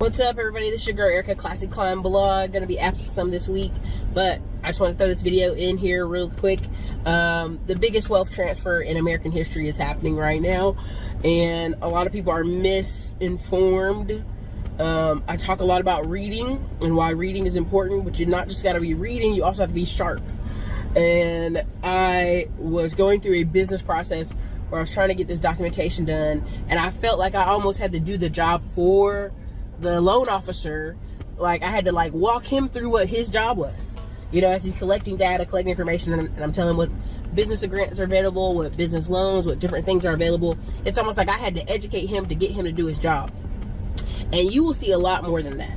What's up, everybody? This is your girl Ericka, Classic Climb Blog. Gonna be absent some this week, but I just want to throw this video in here real quick. The biggest wealth transfer in American history is happening right now, and a lot of people are misinformed. I talk a lot about reading and why reading is important, but you not just got to be reading, you also have to be sharp. And I was going through a business process where I was trying to get this documentation done, and I felt like I almost had to do the job for the loan officer. Like I had to walk him through what his job was, as he's collecting data, collecting information, and I'm telling him what business grants are available, what business loans, what different things are available. It's almost like I had to educate him to get him to do his job. And you will see a lot more than that.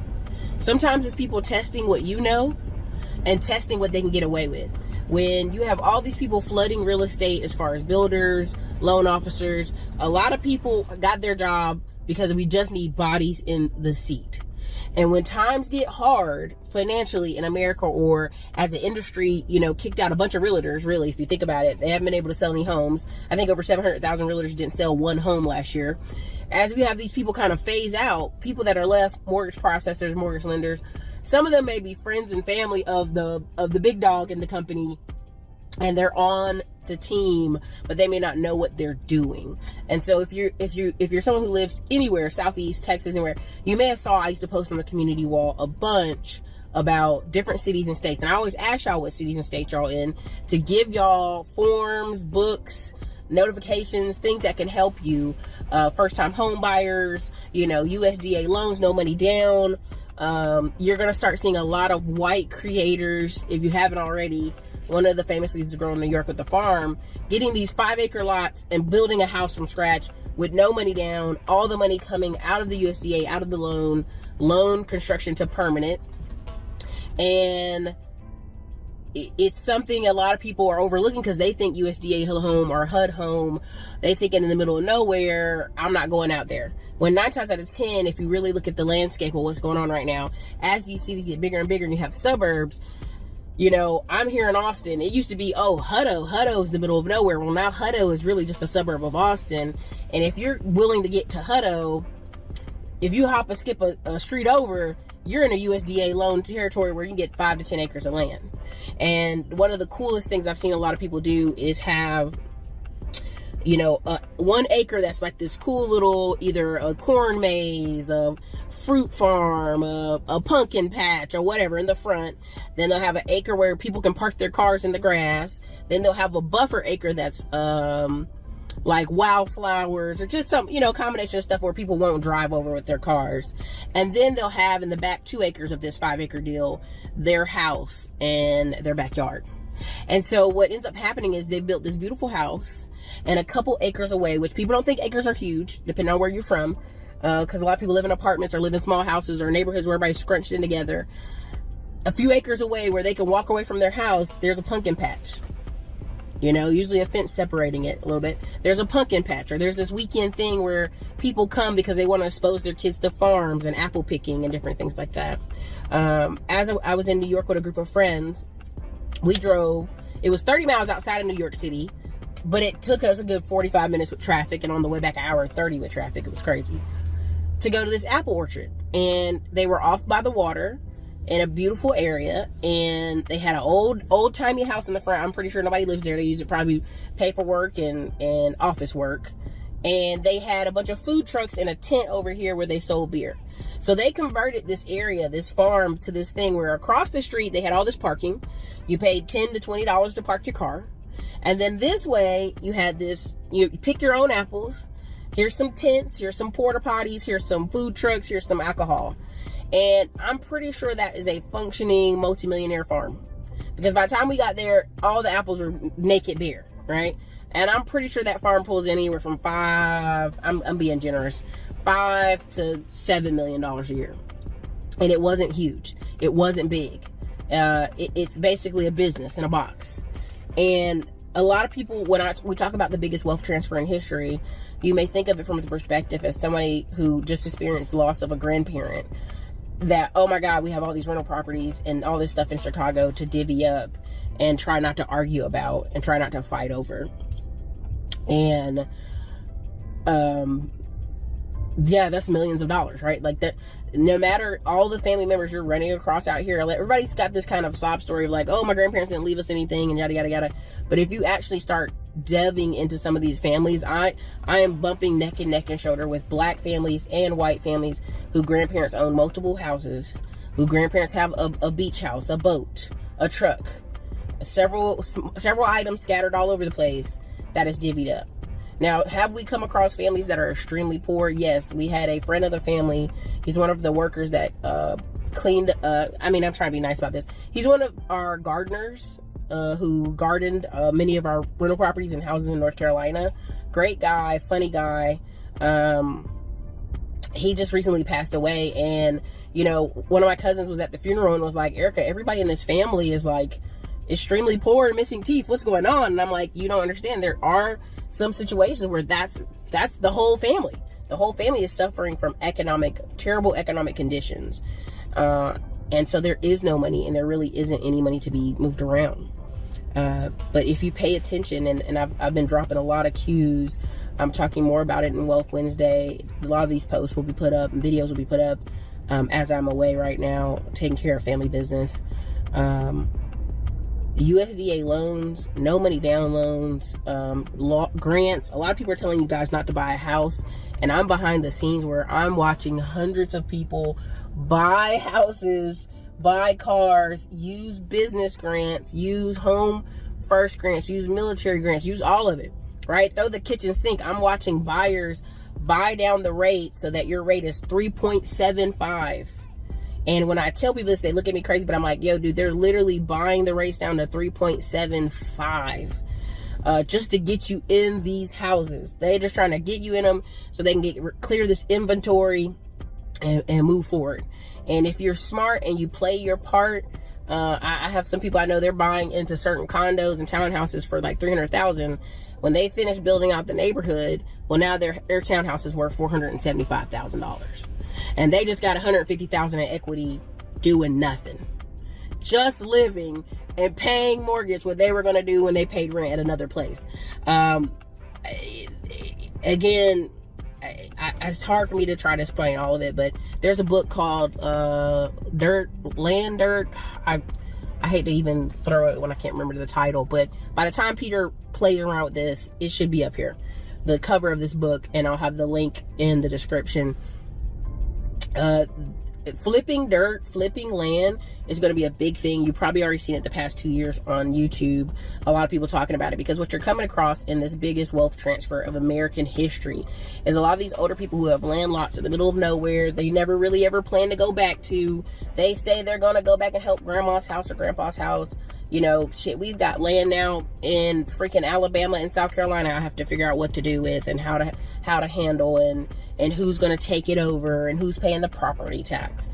Sometimes it's people testing what you know and testing what they can get away with. When you have all these people flooding real estate, as far as builders, loan officers, a lot of people got their job because we just need bodies in the seat. And when times get hard financially in America, or as an industry, kicked out a bunch of realtors, really, if you think about it, they haven't been able to sell any homes. I think over 700,000 realtors didn't sell one home last year. As we have these people kind of phase out, people that are left, mortgage processors, mortgage lenders, some of them may be friends and family of the big dog in the company, and they're on the team, but they may not know what they're doing. And so if you're someone who lives anywhere, Southeast Texas, anywhere, you may have saw I used to post on the community wall a bunch about different cities and states, and I always ask y'all what cities and states y'all in to give y'all forms, books, notifications, things that can help you. First-time home buyers, USDA loans, no money down. You're gonna start seeing a lot of white creators, if you haven't already. One of the famously is the girl in New York with the farm, getting these 5-acre lots and building a house from scratch with no money down, all the money coming out of the USDA, out of the loan construction to permanent. And it's something a lot of people are overlooking because they think USDA home or HUD home, they think in the middle of nowhere, I'm not going out there. When 9 times out of 10, if you really look at the landscape of what's going on right now, as these cities get bigger and bigger and you have suburbs, I'm here in Austin. It used to be, Hutto is the middle of nowhere. Well, now Hutto is really just a suburb of Austin. And if you're willing to get to Hutto, if you hop and skip a street over, you're in a USDA loan territory where you can get 5 to 10 acres of land. And one of the coolest things I've seen a lot of people do is have 1 acre that's like this cool little, either a corn maze, a fruit farm, a pumpkin patch, or whatever in the front. Then they'll have an acre where people can park their cars in the grass. Then they'll have a buffer acre that's like wildflowers, or just some combination of stuff where people won't drive over with their cars. And then they'll have in the back 2 acres of this 5-acre deal their house and their backyard. And so what ends up happening is they've built this beautiful house, and a couple acres away, which people don't think acres are huge, depending on where you're from, because a lot of people live in apartments or live in small houses or neighborhoods where everybody's scrunched in together. A few acres away, where they can walk away from their house, there's a pumpkin patch. Usually a fence separating it a little bit. There's a pumpkin patch, or there's this weekend thing where people come because they want to expose their kids to farms and apple picking and different things like that. As I was in New York with a group of friends, we drove. It was 30 miles outside of New York City, but it took us a good 45 minutes with traffic, and on the way back, an hour and 30 with traffic. It was crazy. To go to this apple orchard, and they were off by the water in a beautiful area, and they had an old-timey house in the front. I'm pretty sure nobody lives there. They use it probably paperwork and office work. And they had a bunch of food trucks and a tent over here where they sold beer. So they converted this area, this farm, to this thing where across the street they had all this parking. You paid $10 to $20 to park your car. And then this way you had this, you pick your own apples. Here's some tents, here's some porta potties, here's some food trucks, here's some alcohol. And I'm pretty sure that is a functioning multimillionaire farm, because by the time we got there, all the apples were naked bare, right? And I'm pretty sure that farm pulls in anywhere from I'm being generous, $5 to $7 million a year. And it wasn't huge. It wasn't big. It's basically a business in a box. And a lot of people, when we talk about the biggest wealth transfer in history, you may think of it from the perspective as somebody who just experienced loss of a grandparent. That, oh my God, we have all these rental properties and all this stuff in Chicago to divvy up and try not to argue about and try not to fight over. And Yeah, that's millions of dollars, right? Like that, no matter all the family members you're running across out here, like everybody's got this kind of sob story of like, oh, my grandparents didn't leave us anything and yada, yada, yada. But if you actually start delving into some of these families, I am bumping neck and shoulder with black families and white families who grandparents own multiple houses, who grandparents have a beach house, a boat, a truck, several items scattered all over the place that is divvied up. Now, have we come across families that are extremely poor? Yes, we had a friend of the family. He's one of the workers that cleaned, I'm trying to be nice about this. He's one of our gardeners who gardened many of our rental properties and houses in North Carolina. Great guy, funny guy. He just recently passed away, and, you know, one of my cousins was at the funeral and was like, Ericka, everybody in this family is like extremely poor and missing teeth. What's going on? And I'm like, you don't understand. There are some situations where that's the whole family. The whole family is suffering from terrible economic conditions. And so there is no money, and there really isn't any money to be moved around. But if you pay attention, and I've been dropping a lot of cues, I'm talking more about it in Wealth Wednesday. A lot of these posts will be put up and videos will be put up as I'm away right now, taking care of family business. USDA loans, no money down loans, grants. A lot of people are telling you guys not to buy a house, and I'm behind the scenes where I'm watching hundreds of people buy houses, buy cars, use business grants, use home first grants, use military grants, use all of it, right? Throw the kitchen sink. I'm watching buyers buy down the rate so that your rate is 3.75. And when I tell people this, they look at me crazy, but I'm like, yo, dude, they're literally buying the rates down to 3.75 just to get you in these houses. They're just trying to get you in them so they can clear this inventory and move forward. And if you're smart and you play your part, I have some people I know, they're buying into certain condos and townhouses for like $300,000. When they finish building out the neighborhood, well, now their townhouse is worth $475,000. And they just got $150,000 in equity doing nothing. Just living and paying mortgage what they were going to do when they paid rent at another place. Again, it's hard for me to try to explain all of it, but there's a book called Dirt. I hate to even throw it when I can't remember the title, but by the time Peter plays around with this, it should be up here. The cover of this book, and I'll have the link in the description. Flipping dirt, flipping land is going to be a big thing. You've probably already seen it the past 2 years on YouTube. A lot of people talking about it, because what you're coming across in this biggest wealth transfer of American history is a lot of these older people who have land lots in the middle of nowhere. They never really ever plan to go back to. They say they're going to go back and help grandma's house or grandpa's house. You know, shit, we've got land now in freaking Alabama and South Carolina I have to figure out what to do with and how to handle, and who's going to take it over and who's paying the property tax.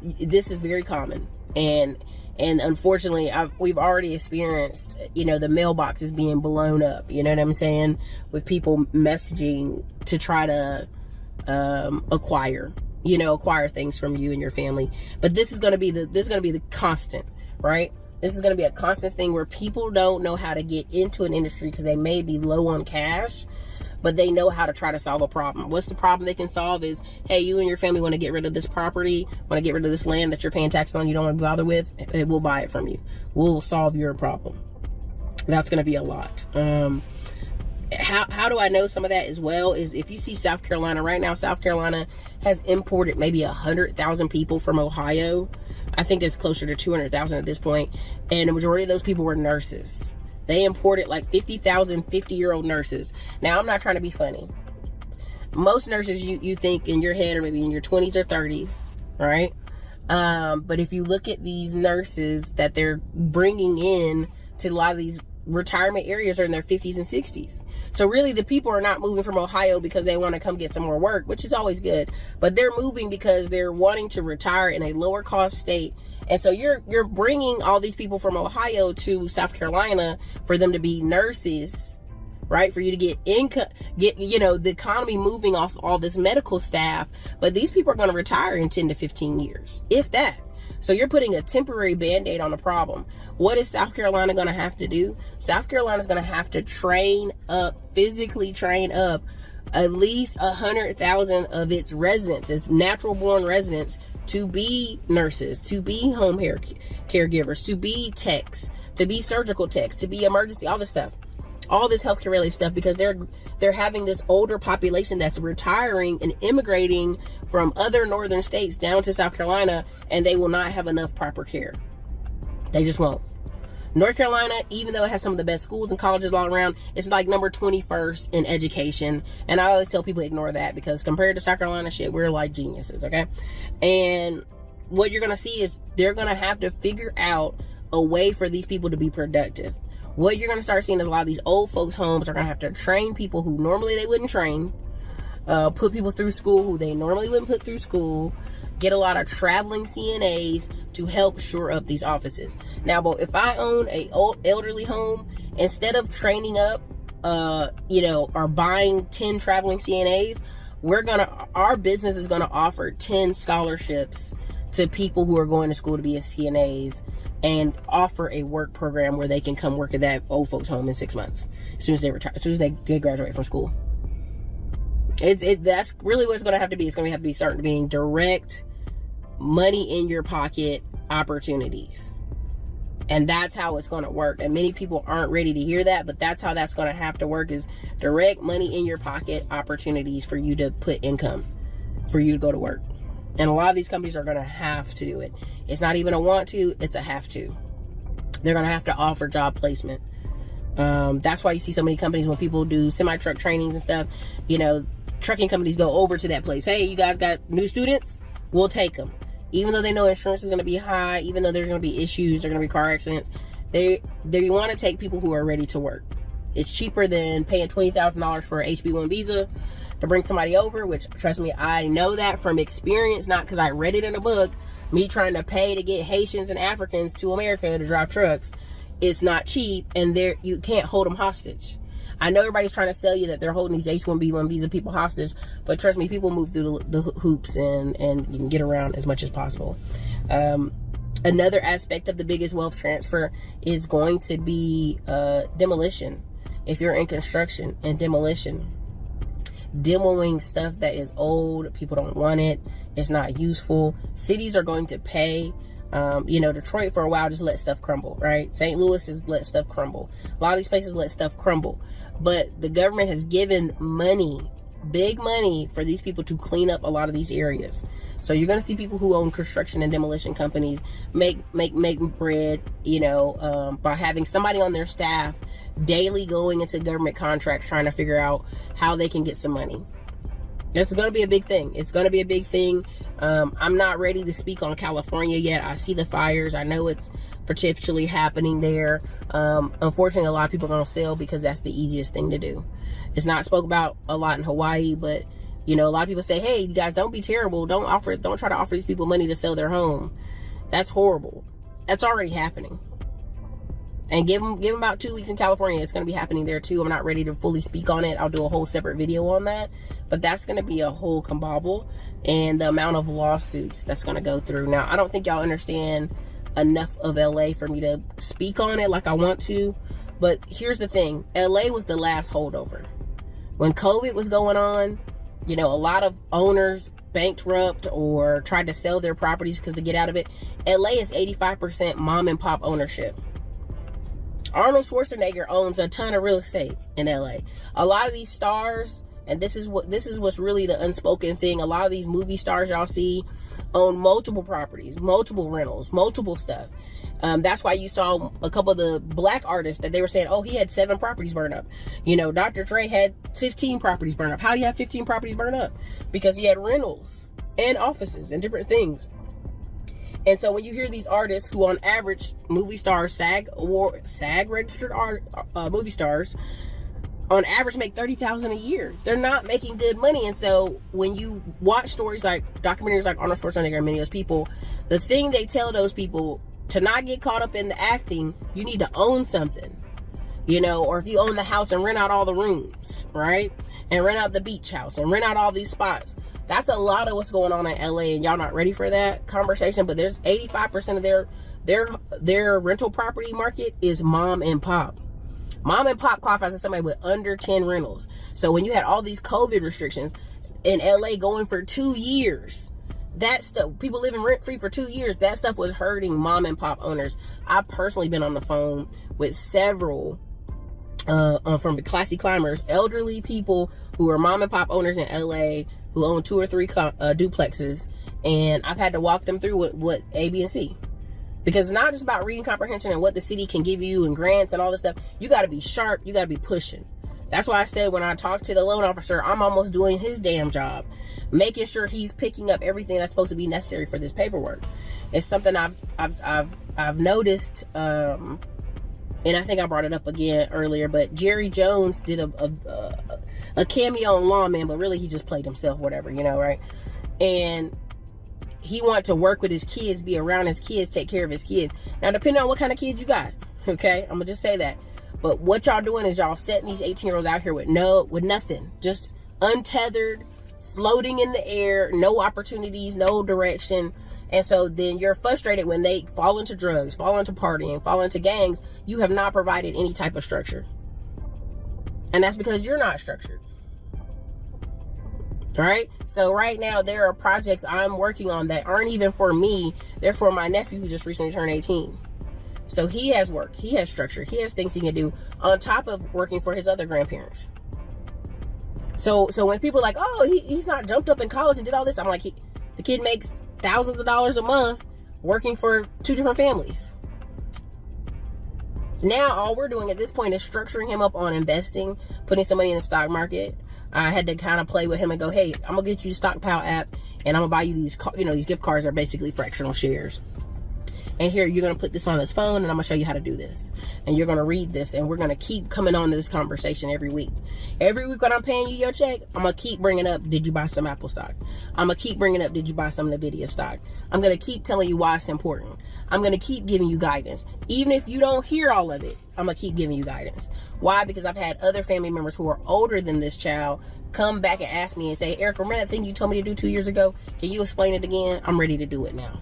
This is very common, and unfortunately we've already experienced, you know, the mailboxes being blown up, you know what I'm saying, with people messaging to try to acquire things from you and your family. But this is going to be the constant, right? This is going to be a constant thing where people don't know how to get into an industry because they may be low on cash, but they know how to try to solve a problem. What's the problem they can solve is, hey, you and your family want to get rid of this property, want to get rid of this land that you're paying taxes on, you don't want to bother with, we'll buy it from you. We'll solve your problem. That's going to be a lot. How do I know some of that as well is if you see South Carolina right now, South Carolina has imported maybe 100,000 people from Ohio. I think it's closer to 200,000 at this point. And the majority of those people were nurses. They imported like 50,000 50-year-old nurses. Now, I'm not trying to be funny. Most nurses you think in your head are maybe in your 20s or 30s, right? But if you look at these nurses that they're bringing in to a lot of these retirement areas are in their 50s and 60s. So really the people are not moving from Ohio because they want to come get some more work, which is always good, but they're moving because they're wanting to retire in a lower cost state. And so you're bringing all these people from Ohio to South Carolina for them to be nurses, right? For you to get income, the economy moving off all this medical staff, but these people are going to retire in 10 to 15 years, if that. So you're putting a temporary band-aid on a problem. What is South Carolina going to have to do? South Carolina is going to have to physically train up at least 100,000 of its residents, its natural born residents, to be nurses, to be home caregivers, to be techs, to be surgical techs, to be emergency, all this stuff, all this healthcare related stuff, because they're having this older population that's retiring and immigrating from other northern states down to South Carolina, and they will not have enough proper care. They just won't. North Carolina, even though it has some of the best schools and colleges all around, it's like number 21st in education. And I always tell people ignore that, because compared to South Carolina, shit, we're like geniuses, okay? And what you're going to see is they're going to have to figure out a way for these people to be productive. What you're going to start seeing is a lot of these old folks' homes are going to have to train people who normally they wouldn't train, put people through school who they normally wouldn't put through school, get a lot of traveling CNAs to help shore up these offices. Now, but if I own a old elderly home, instead of training up, or buying 10 traveling CNAs, our business is gonna offer 10 scholarships to people who are going to school to be CNAs, and offer a work program where they can come work at that old folks home in 6 months, as soon as they retire, as soon as they graduate from school. That's really what it's going to have to be. It's going to have to be starting to being direct money in your pocket opportunities. And that's how it's going to work. And many people aren't ready to hear that, but that's how that's going to have to work, is direct money in your pocket opportunities for you to put income, for you to go to work. And a lot of these companies are going to have to do it. It's not even a want to, it's a have to. They're going to have to offer job placement. That's why you see so many companies, when people do semi-truck trainings and stuff, trucking companies go over to that place. Hey, you guys got new students? We'll take them. Even though they know insurance is going to be high, even though there's going to be issues, there are going to be car accidents, they want to take people who are ready to work. It's cheaper than paying $20,000 for an HB1 visa to bring somebody over, which, trust me, I know that from experience, not because I read it in a book. Me trying to pay to get Haitians and Africans to America to drive trucks, it's not cheap, and you can't hold them hostage. I know everybody's trying to sell you that they're holding these H-1B1 visa people hostage, but trust me, people move through the hoops, and you can get around as much as possible. Another aspect of the biggest wealth transfer is going to be demolition. If you're in construction and demolition, demoing stuff that is old, people don't want it, it's not useful. Cities are going to pay. Detroit for a while just let stuff crumble, right? St. Louis has let stuff crumble. A lot of these places let stuff crumble. But the government has given money, big money, for these people to clean up a lot of these areas. So you're going to see people who own construction and demolition companies make bread, by having somebody on their staff daily going into government contracts trying to figure out how they can get some money. This is going to be a big thing. It's going to be a big thing. I'm not ready to speak on California yet. I see the fires. I know it's potentially happening there. Unfortunately, a lot of people are going to sell because that's the easiest thing to do. It's not spoke about a lot in Hawaii, but a lot of people say, hey, you guys, don't be terrible. Don't try to offer these people money to sell their home. That's horrible. That's already happening. And give them about 2 weeks in California. It's going to be happening there too. I'm not ready to fully speak on it. I'll do a whole separate video on that. But that's going to be a whole cabal, and the amount of lawsuits that's going to go through. Now, I don't think y'all understand enough of LA for me to speak on it like I want to. But here's the thing. LA was the last holdover. When COVID was going on, a lot of owners bankrupt or tried to sell their properties because to get out of it. LA is 85% mom and pop ownership. Arnold Schwarzenegger owns a ton of real estate in LA. A lot of these stars, and this is what's really the unspoken thing, a lot of these movie stars y'all see own multiple properties, multiple rentals, multiple stuff. That's why you saw a couple of the black artists that they were saying, oh, he had 7 properties burned up. Dr. Dre had 15 properties burned up. How do you have 15 properties burned up? Because he had rentals and offices and different things. And so when you hear these artists who on average, movie stars, SAG registered movie stars, on average make $30,000 a year. They're not making good money. And so when you watch stories like documentaries like Arnold Schwarzenegger and many of those people, the thing they tell those people to not get caught up in the acting, you need to own something, or if you own the house and rent out all the rooms, right? And rent out the beach house and rent out all these spots. That's a lot of what's going on in LA, and y'all not ready for that conversation. But there's 85% of their rental property market is mom and pop. Mom and pop qualifies as somebody with under 10 rentals. So when you had all these COVID restrictions in LA going for 2 years, that stuff, people living rent free for 2 years, that stuff was hurting mom and pop owners. I've personally been on the phone with several from the classy climbers, elderly people who are mom and pop owners in LA who own 2 or 3 duplexes, and I've had to walk them through what A, B, and C. Because it's not just about reading comprehension and what the city can give you and grants and all this stuff. You got to be sharp. You got to be pushing. That's why I said when I talked to the loan officer, I'm almost doing his damn job, making sure he's picking up everything that's supposed to be necessary for this paperwork. It's something I've noticed, and I think I brought it up again earlier. But Jerry Jones did a cameo on Lawman, but really he just played himself, whatever, right? And he wanted to work with his kids, be around his kids, take care of his kids. Now, depending on what kind of kids you got, okay, I'm gonna just say that. But what y'all doing is y'all setting these 18-year-olds out here with nothing, just untethered, floating in the air, no opportunities, no direction. And so then you're frustrated when they fall into drugs, fall into partying, fall into gangs. You have not provided any type of structure. And that's because you're not structured. All right. So right now there are projects I'm working on that aren't even for me. They're for my nephew who just recently turned 18. So he has work, he has structure, he has things he can do on top of working for his other grandparents. So when people are like, oh, he's not jumped up in college and did all this, I'm like, the kid makes thousands of dollars a month working for 2 different families. Now all we're doing at this point is structuring him up on investing, putting some money in the stock market. I had to kind of play with him and go, hey, I'm gonna get you the Stockpile app and I'm gonna buy you these, these gift cards are basically fractional shares. And here, you're going to put this on his phone and I'm going to show you how to do this. And you're going to read this and we're going to keep coming on to this conversation every week. Every week when I'm paying you your check, I'm going to keep bringing up, did you buy some Apple stock? I'm going to keep bringing up, did you buy some NVIDIA stock? I'm going to keep telling you why it's important. I'm going to keep giving you guidance. Even if you don't hear all of it, I'm going to keep giving you guidance. Why? Because I've had other family members who are older than this child come back and ask me and say, Ericka, remember that thing you told me to do 2 years ago? Can you explain it again? I'm ready to do it now.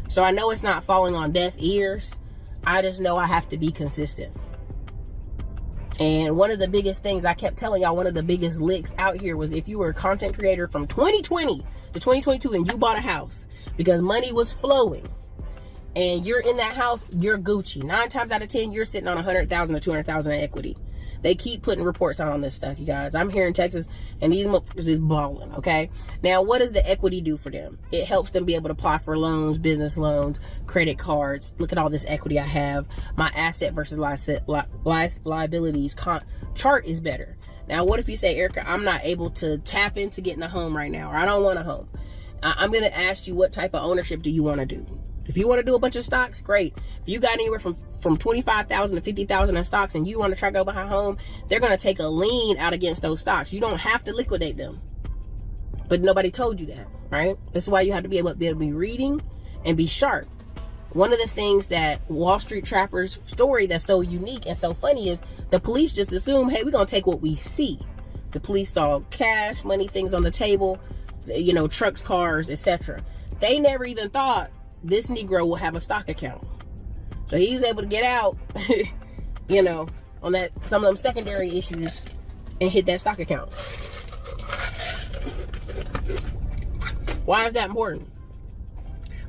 So I know it's not falling on deaf ears. I just know I have to be consistent. And one of the biggest things I kept telling y'all, one of the biggest licks out here was if you were a content creator from 2020 to 2022 and you bought a house because money was flowing and you're in that house, you're Gucci. 9 times out of 10, you're sitting on 100,000 to 200,000 in equity. They keep putting reports out on this stuff, you guys. I'm here in Texas, and these motherfuckers is balling, okay? Now, what does the equity do for them? It helps them be able to apply for loans, business loans, credit cards. Look at all this equity I have. My asset versus liabilities chart is better. Now, what if you say, Ericka, I'm not able to tap into getting a home right now, or I don't want a home? I'm going to ask you, what type of ownership do you want to do? If you want to do a bunch of stocks, great. If you got anywhere from 25,000 to 50,000 in stocks and you want to try to go buy a home, they're going to take a lien out against those stocks. You don't have to liquidate them. But nobody told you that, right? That's why you have to be able to be reading and be sharp. One of the things that Wall Street Trapper's story that's so unique and so funny is the police just assume, hey, we're going to take what we see. The police saw cash, money, things on the table, trucks, cars, etc. They never even thought this Negro will have a stock account. So he was able to get out, on that some of them secondary issues and hit that stock account. Why is that important?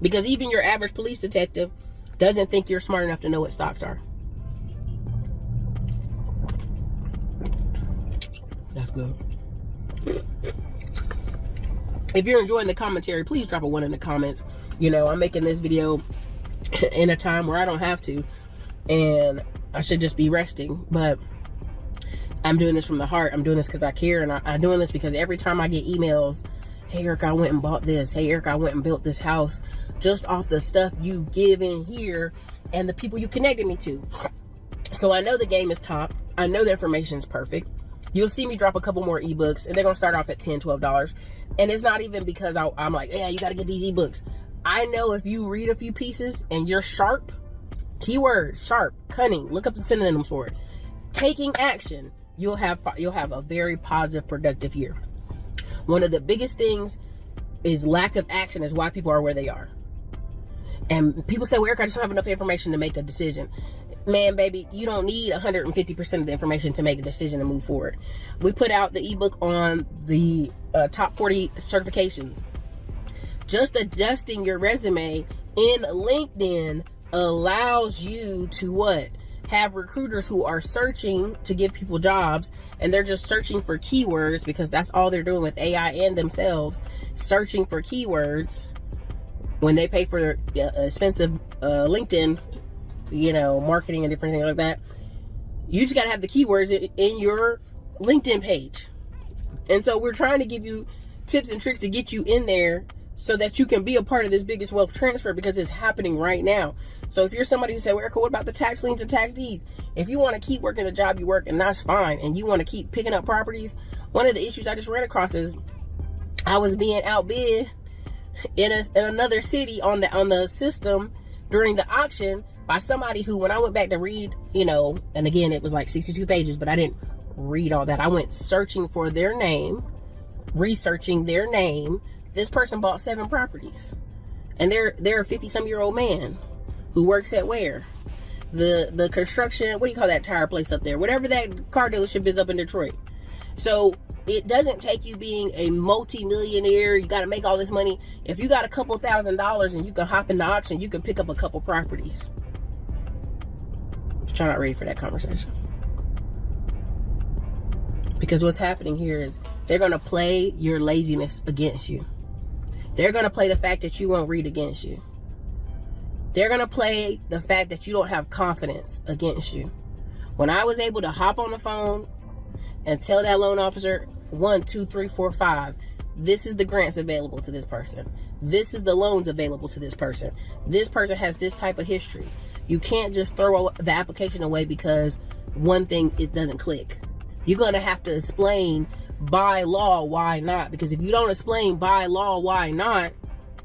Because even your average police detective doesn't think you're smart enough to know what stocks are. That's good. If you're enjoying the commentary, please drop a 1 in the comments. I'm making this video in a time where I don't have to, and I should just be resting, but I'm doing this from the heart. I'm doing this because I care, and I'm doing this because every time I get emails, hey, Ericka, I went and bought this. Hey, Ericka, I went and built this house just off the stuff you give in here and the people you connected me to. So I know the game is top. I know the information is perfect. You'll see me drop a couple more ebooks, and they're going to start off at $10, $12. And it's not even because I'm like, yeah, you got to get these ebooks. I know if you read a few pieces and you're sharp, keyword, sharp, cunning, look up the synonyms for it, taking action, you'll have a very positive, productive year. One of the biggest things is lack of action is why people are where they are. And people say, well, Ericka, I just don't have enough information to make a decision. man, baby, you don't need 150% of the information to make a decision to move forward. We put out the ebook on the top 40 certifications. Just adjusting your resume in LinkedIn allows you to what? Have recruiters who are searching to give people jobs, and they're just searching for keywords, because that's all they're doing with AI and themselves, searching for keywords. When they pay for expensive LinkedIn, marketing and different things like that, you just got to have the keywords in your LinkedIn page. And so we're trying to give you tips and tricks to get you in there so that you can be a part of this biggest wealth transfer, because it's happening right now. So if you're somebody who say, well, Ericka, what about the tax liens and tax deeds? If you want to keep working the job you work, and that's fine, and you want to keep picking up properties, one of the issues I just ran across is I was being outbid in another city on the system during the auction by somebody who, when I went back to read, and again, it was like 62 pages, but I didn't read all that. I went searching for their name, researching their name. This person bought 7 properties, and they're a 50-some-year-old man who works at where? The construction, what do you call that tire place up there? Whatever that car dealership is up in Detroit. So it doesn't take you being a multi-millionaire. You got to make all this money. If you got a couple $1,000s and you can hop in the auction, you can pick up a couple properties. I'm not ready for that conversation. Because what's happening here is they're going to play your laziness against you. They're going to play the fact that you won't read against you. They're going to play the fact that you don't have confidence against you. When I was able to hop on the phone and tell that loan officer, 1, 2, 3, 4, 5, this is the grants available to this person. This is the loans available to this person. This person has this type of history. You can't just throw the application away because one thing, it doesn't click. You're going to have to explain by law why not. Because if you don't explain by law why not,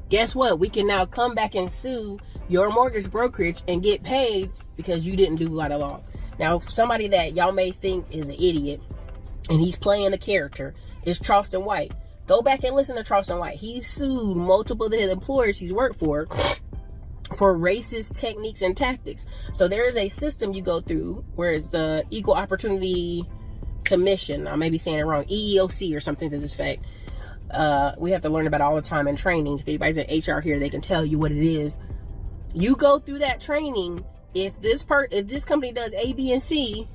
guess what? We can now come back and sue your mortgage brokerage and get paid because you didn't do by the law. Now, somebody that y'all may think is an idiot and he's playing a character is Charleston White. Go back and listen to Charleston White. He sued multiple of the employers he's worked for racist techniques and tactics. So there is a system you go through where it's the Equal Opportunity Commission. I may be saying it wrong. EEOC or something to this effect. We have to learn about it all the time in training. If anybody's in HR here, they can tell you what it is. You go through that training. If this company does A, B, and C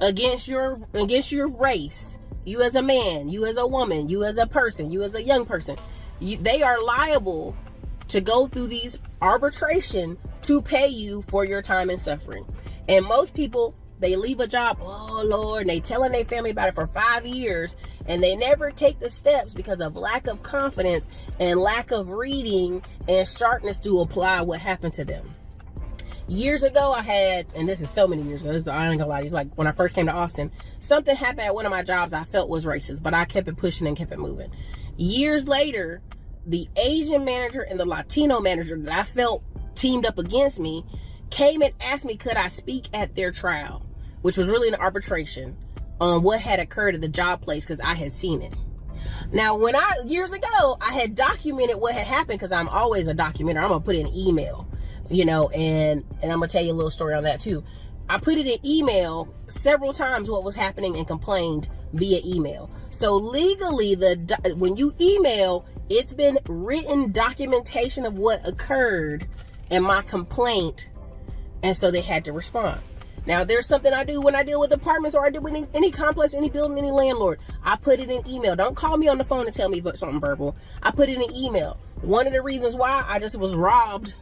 against your race, you as a man, you as a woman, you as a person, you as a young person, they are liable to go through these arbitration to pay you for your time and suffering. And most people, they leave a job, oh Lord, and they telling their family about it for 5 years, and they never take the steps because of lack of confidence and lack of reading and sharpness to apply what happened to them. Years ago, I had, and this is so many years ago, I ain't gonna lie, it's like when I first came to Austin, something happened at one of my jobs I felt was racist, but I kept it pushing and kept it moving. Years later, the Asian manager and the Latino manager that I felt teamed up against me came and asked me, could I speak at their trial, which was really an arbitration on what had occurred at the job place, because I had seen it. Now, years ago, I had documented what had happened, because I'm always a documenter. I'm gonna put it in email, and I'm gonna tell you a little story on that too. I put it in email several times what was happening and complained via email. So legally, when you email, it's been written documentation of what occurred in my complaint, and so they had to respond. Now, there's something I do when I deal with apartments or I deal with any complex, any building, any landlord. I put it in email. Don't call me on the phone and tell me something verbal. I put it in email. One of the reasons why I just was robbed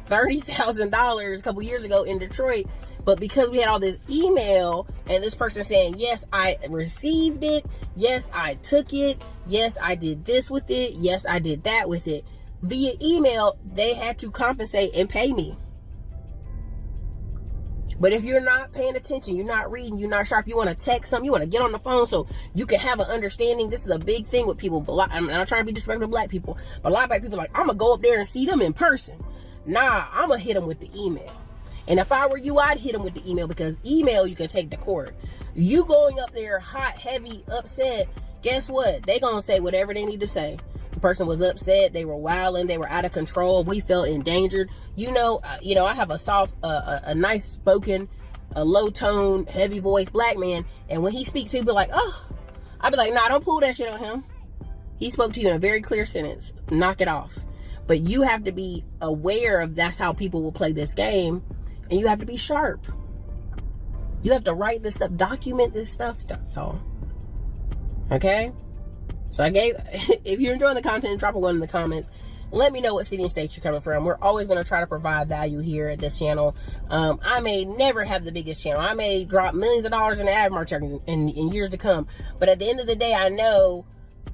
$30,000 a couple years ago in Detroit, but because we had all this email and this person saying, yes, I received it. Yes, I took it. Yes, I did this with it. Yes, I did that with it. Via email, they had to compensate and pay me. But if you're not paying attention, you're not reading, you're not sharp, you want to text something, you want to get on the phone so you can have an understanding. This is a big thing with people. I'm not trying to be disrespectful to black people, but a lot of black people are like, I'm going to go up there and see them in person. Nah, I'm going to hit them with the email. And if I were you, I'd hit them with the email, because email you can take to court. You going up there hot, heavy, upset, guess what? They going to say whatever they need to say. The person was upset. They were wilding. They were out of control. We felt endangered. I have a nice spoken, a low tone, heavy voice black man. And when he speaks, people are like, oh, I'd be like, nah, don't pull that shit on him. He spoke to you in a very clear sentence. Knock it off. But you have to be aware of that's how people will play this game. And you have to be sharp. You have to write this stuff, document this stuff, y'all. Okay? So if you're enjoying the content, drop a 1 in the comments. Let me know what city and state you're coming from. We're always going to try to provide value here at this channel. I may never have the biggest channel. I may drop millions of dollars in ad marketing in years to come. But at the end of the day, I know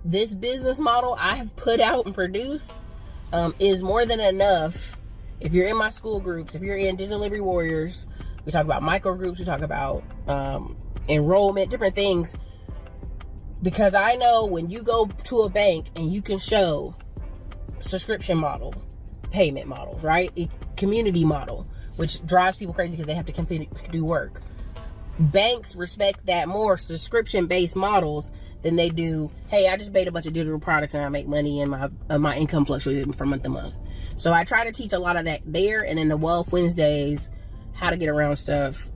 this business model I have put out and produced is more than enough. If you're in my school groups, if you're in Digital Liberty Warriors, we talk about micro groups, we talk about enrollment, different things. Because I know when you go to a bank and you can show subscription model, payment models, right? A community model, which drives people crazy because they have to do work. Banks respect that more subscription-based models than they do, hey, I just made a bunch of digital products and I make money and my income fluctuates from month to month. So I try to teach a lot of that there, and in the Wealth Wednesdays, how to get around stuff.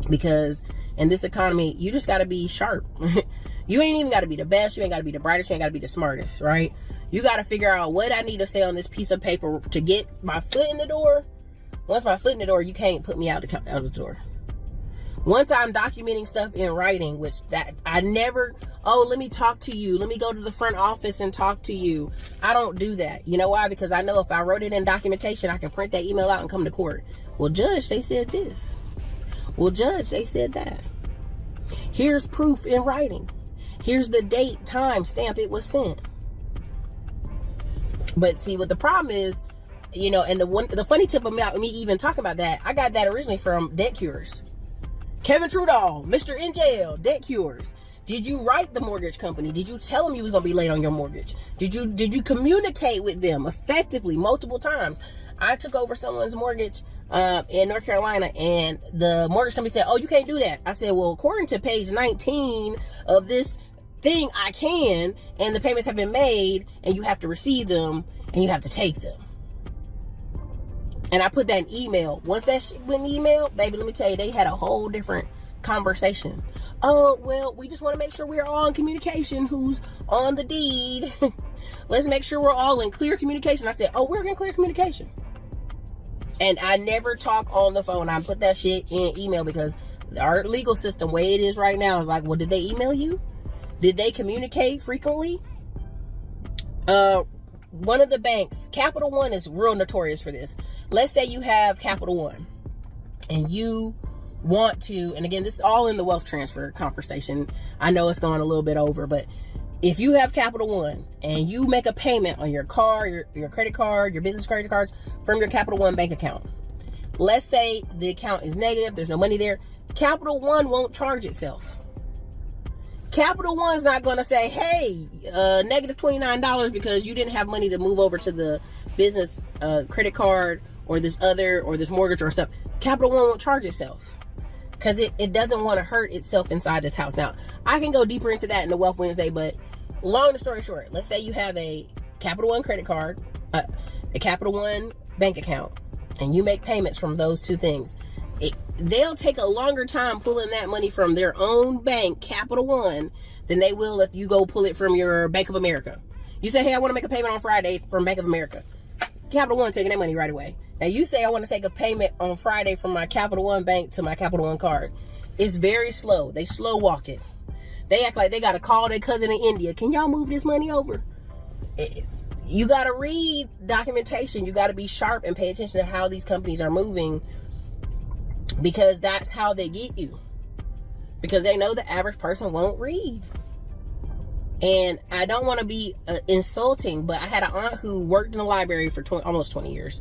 Because in this economy, you just got to be sharp. You ain't even got to be the best. You ain't got to be the brightest. You ain't got to be the smartest, right? You got to figure out what I need to say on this piece of paper to get my foot in the door. Once my foot in the door, you can't put me out the door. Once I'm documenting stuff in writing, which that I never, let me talk to you. Let me go to the front office and talk to you. I don't do that. You know why? Because I know if I wrote it in documentation, I can print that email out and come to court. Well, judge, they said this. Well, judge, they said that. Here's proof in writing. Here's the date, time, stamp it was sent. But see, what the problem is, and the funny tip about me even talking about that, I got that originally from Debt Cures. Kevin Trudeau, Mr. in jail, Debt Cures. Did you write the mortgage company? Did you tell them you was going to be late on your mortgage? Did you communicate with them effectively multiple times? I took over someone's mortgage in North Carolina, and the mortgage company said, oh, you can't do that. I said, well, according to page 19 of this thing, I can, and the payments have been made, and you have to receive them, and you have to take them. And I put that in email. Once that shit went in email, baby, let me tell you, they had a whole different conversation. Oh, well, we just want to make sure we're all in communication. Who's on the deed? Let's make sure we're all in clear communication. I said, oh, we're in clear communication. And I never talk on the phone. I put that shit in email because our legal system, way it is right now, is like, well, did they email you? Did they communicate frequently? One of the banks, Capital One, is real notorious for this. Let's say you have Capital One and you want to, and again, this is all in the wealth transfer conversation. I know it's going a little bit over, but if you have Capital One and you make a payment on your car, your credit card, your business credit cards from your Capital One bank account, let's say the account is negative, there's no money there, Capital One won't charge itself. Capital One's not going to say, hey, negative $29 because you didn't have money to move over to the business credit card or this mortgage or stuff. Capital One won't charge itself because it doesn't want to hurt itself inside this house. Now, I can go deeper into that in the Wealth Wednesday, but long story short, let's say you have a Capital One credit card, a Capital One bank account, and you make payments from those two things. They'll take a longer time pulling that money from their own bank, Capital One, than they will if you go pull it from your Bank of America. You say, hey, I want to make a payment on Friday from Bank of America. Capital One taking that money right away. Now you say, I want to take a payment on Friday from my Capital One bank to my Capital One card. It's very slow. They slow walk it. They act like they got to call their cousin in India. Can y'all move this money over? You got to read documentation. You got to be sharp and pay attention to how these companies are moving, because that's how they get you. Because they know the average person won't read. And I don't want to be insulting, but I had an aunt who worked in the library for almost 20 years.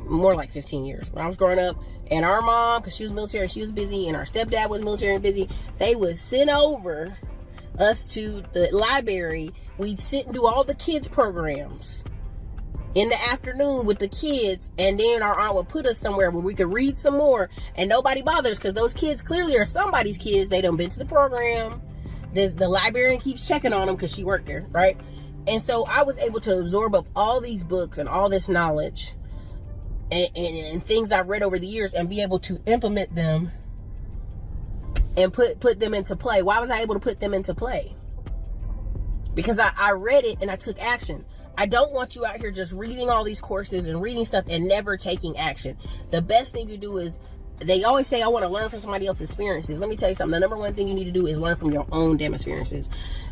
More like 15 years. When I was growing up, and our mom, because she was military and she was busy, and our stepdad was military and busy, they would send over us to the library. We'd sit and do all the kids programs in the afternoon with the kids, and then our aunt would put us somewhere where we could read some more, and nobody bothers because those kids clearly are somebody's kids. They done been to the program. The librarian keeps checking on them because she worked there, right? And so I was able to absorb up all these books and all this knowledge and things I've read over the years and be able to implement them and put them into play. Why was I able to put them into play? Because I read it and I took action. I don't want you out here just reading all these courses and reading stuff and never taking action. The best thing you do is, they always say, I want to learn from somebody else's experiences. Let me tell you something. The number one thing you need to do is learn from your own damn experiences.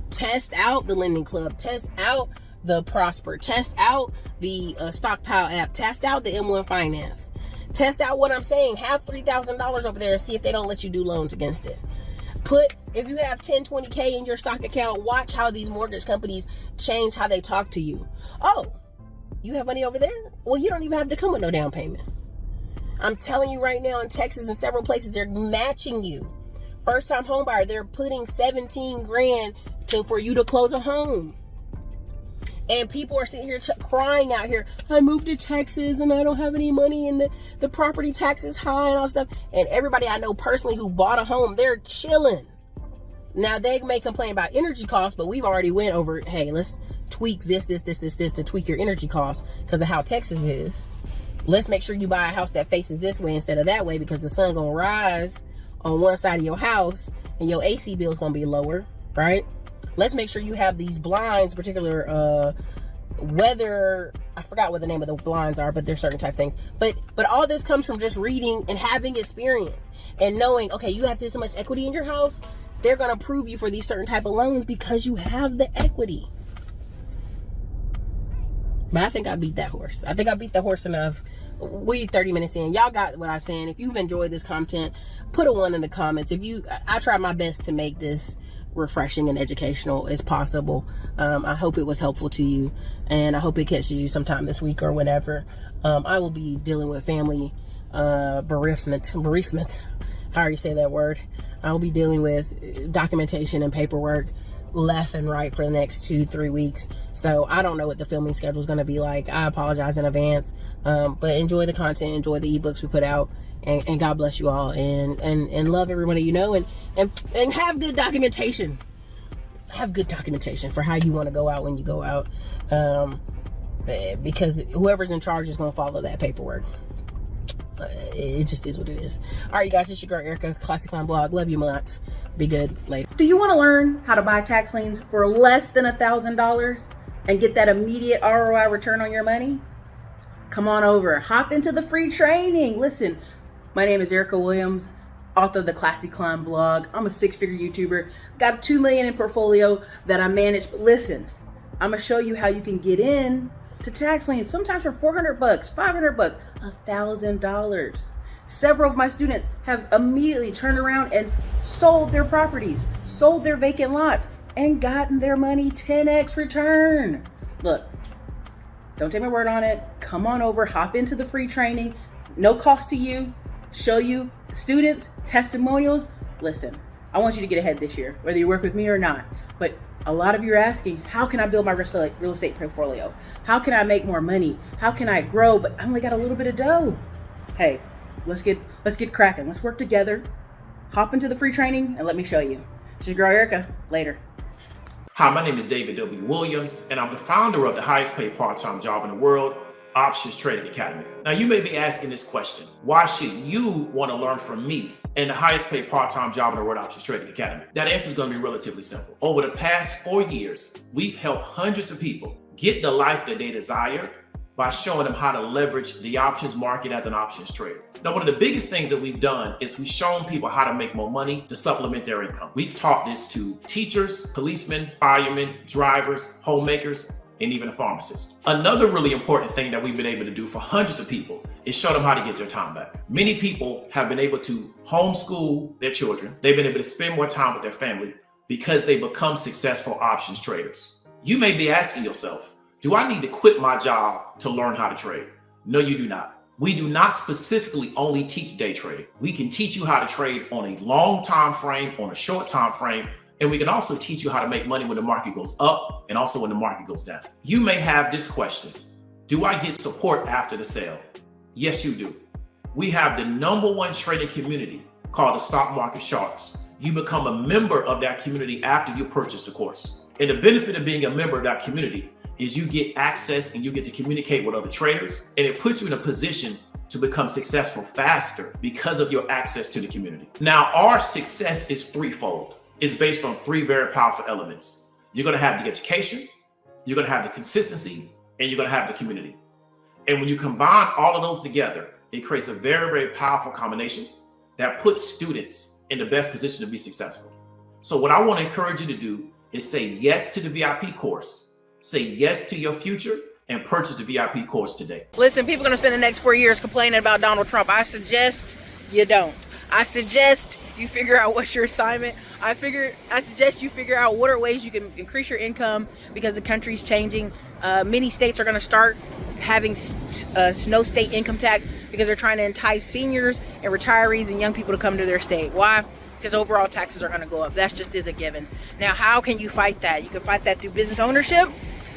Test out the Lending Club. Test out the Prosper. Test out the Stockpile app. Test out the M1 Finance. Test out what I'm saying. Have $3,000 over there and see if they don't let you do loans against it. If you have 10, 20K in your stock account, watch how these mortgage companies change how they talk to you. Oh, you have money over there? Well, you don't even have to come with no down payment. I'm telling you right now, in Texas and several places, they're matching you. First time home buyer, they're putting 17 grand for you to close a home. And people are sitting here crying out here, I moved to Texas and I don't have any money and the property tax is high and all stuff. And everybody I know personally who bought a home, they're chilling. Now they may complain about energy costs, but we've already went over, hey, let's tweak this to tweak your energy costs because of how Texas is. Let's make sure you buy a house that faces this way instead of that way, because the sun gonna rise on one side of your house and your AC bill is gonna be lower, right? Let's make sure you have these blinds, particular weather, I forgot what the name of the blinds are, but there's certain type of things. But all this comes from just reading and having experience and knowing, okay, you have this much equity in your house, they're gonna approve you for these certain type of loans because you have the equity. But I think I beat that horse. I think I beat the horse enough. We 30 minutes in. Y'all got what I'm saying. If you've enjoyed this content, put a 1 in the comments. I try my best to make this refreshing and educational as possible. I hope it was helpful to you, and I hope it catches you sometime this week or whenever. I will be dealing with family bereavement, however you say that word. I will be dealing with documentation and paperwork left and right for the next 2-3 weeks. So I don't know what the filming schedule is going to be like. I apologize in advance. But enjoy the content, enjoy the ebooks we put out, and God bless you all, and love everybody you know, and have good documentation. Have good documentation for how you want to go out when you go out. Because whoever's in charge is going to follow that paperwork. It just is what it is. All right, you guys, it's your girl Ericka, Classic Climb Blog. Love you lots. Be good. Later. Do you want to learn how to buy tax liens for less than $1,000 and get that immediate ROI return on your money? Come on over. Hop into the free training. Listen, my name is Ericka Williams, author of the Classic Climb Blog. I'm a 6-figure YouTuber. Got $2 million in portfolio that I manage. But listen, I'm going to show you how you can get in to tax liens, sometimes for $400, $500, $1,000. Several of my students have immediately turned around and sold their properties, sold their vacant lots, and gotten their money 10x return. Look, don't take my word on it. Come on over, hop into the free training. No cost to you. Show you students, testimonials. Listen, I want you to get ahead this year, whether you work with me or not. But a lot of you are asking, how can I build my real estate portfolio? How can I make more money? How can I grow? But I only got a little bit of dough. Hey, let's get cracking. Let's work together. Hop into the free training and let me show you. It's your girl Ericka. Later. Hi, my name is David W. Williams, and I'm the founder of the highest paid part-time job in the world, Options Trading Academy. Now, you may be asking this question: why should you want to learn from me and the highest paid part-time job in the world, Options Trading Academy? That answer is going to be relatively simple. Over the past 4 years, we've helped hundreds of people get the life that they desire by showing them how to leverage the options market as an options trader. Now, one of the biggest things that we've done is we've shown people how to make more money to supplement their income. We've taught this to teachers, policemen, firemen, drivers, homemakers, and even a pharmacist. Another really important thing that we've been able to do for hundreds of people is show them how to get their time back. Many people have been able to homeschool their children. They've been able to spend more time with their family because they become successful options traders. You may be asking yourself, do I need to quit my job to learn how to trade? No, you do not. We do not specifically only teach day trading. We can teach you how to trade on a long time frame, on a short time frame, and we can also teach you how to make money when the market goes up and also when the market goes down. You may have this question: do I get support after the sale? Yes, you do. We have the #1 trading community called the Stock Market Sharks. You become a member of that community after you purchase the course. And the benefit of being a member of that community is you get access and you get to communicate with other traders, and it puts you in a position to become successful faster because of your access to the community. Now, our success is threefold. It's based on three very powerful elements. You're going to have the education, you're going to have the consistency, and you're going to have the community. And when you combine all of those together, it creates a very, very powerful combination that puts students in the best position to be successful. So what I want to encourage you to do is say yes to the VIP course, say yes to your future, and purchase the VIP course today. Listen, people are going to spend the next 4 years complaining about Donald Trump. I suggest you don't. I suggest you figure out what's your assignment. I suggest you figure out what are ways you can increase your income, because the country's changing. Many states are going to start having no state income tax because they're trying to entice seniors and retirees and young people to come to their state. Why? Because overall taxes are going to go up. That just is a given. Now, how can you fight that? You can fight that through business ownership,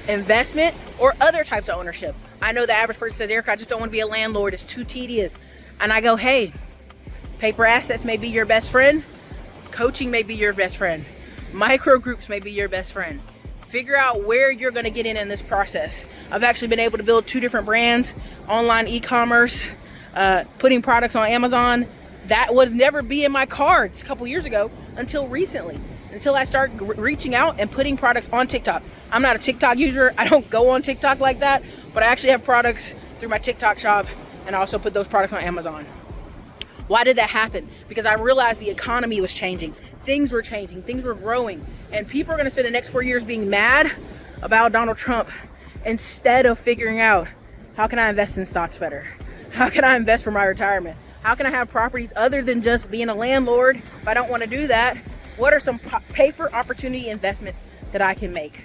investment, or other types of ownership. I know the average person says, Ericka, I just don't want to be a landlord. It's too tedious. And I go, hey, paper assets may be your best friend. Coaching may be your best friend. Micro groups may be your best friend. Figure out where you're going to get in this process. I've actually been able to build 2 different brands, online e-commerce, putting products on Amazon. That would never be in my cards a couple years ago until recently, until I started reaching out and putting products on TikTok. I'm not a TikTok user. I don't go on TikTok like that, but I actually have products through my TikTok shop, and I also put those products on Amazon. Why did that happen? Because I realized the economy was changing. Things were changing, things were growing, and people are going to spend the next 4 years being mad about Donald Trump instead of figuring out, how can I invest in stocks better? How can I invest for my retirement? How can I have properties other than just being a landlord? If I don't want to do that, what are some paper opportunity investments that I can make?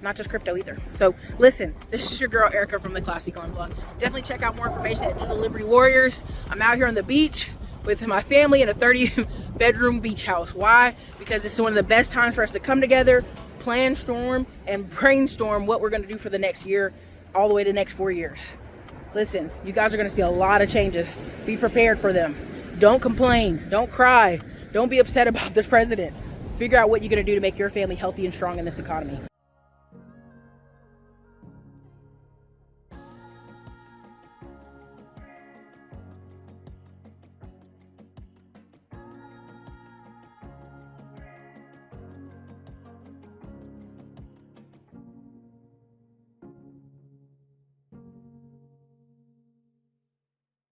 Not just crypto either. So listen, this is your girl Ericka from the Classy Climb Blog. Definitely check out more information at the Liberty Warriors. I'm out here on the beach with my family in a 30-bedroom beach house. Why? Because it's one of the best times for us to come together, plan, storm, and brainstorm what we're going to do for the next year, all the way to the next 4 years. Listen, you guys are going to see a lot of changes. Be prepared for them. Don't complain. Don't cry. Don't be upset about the president. Figure out what you're going to do to make your family healthy and strong in this economy.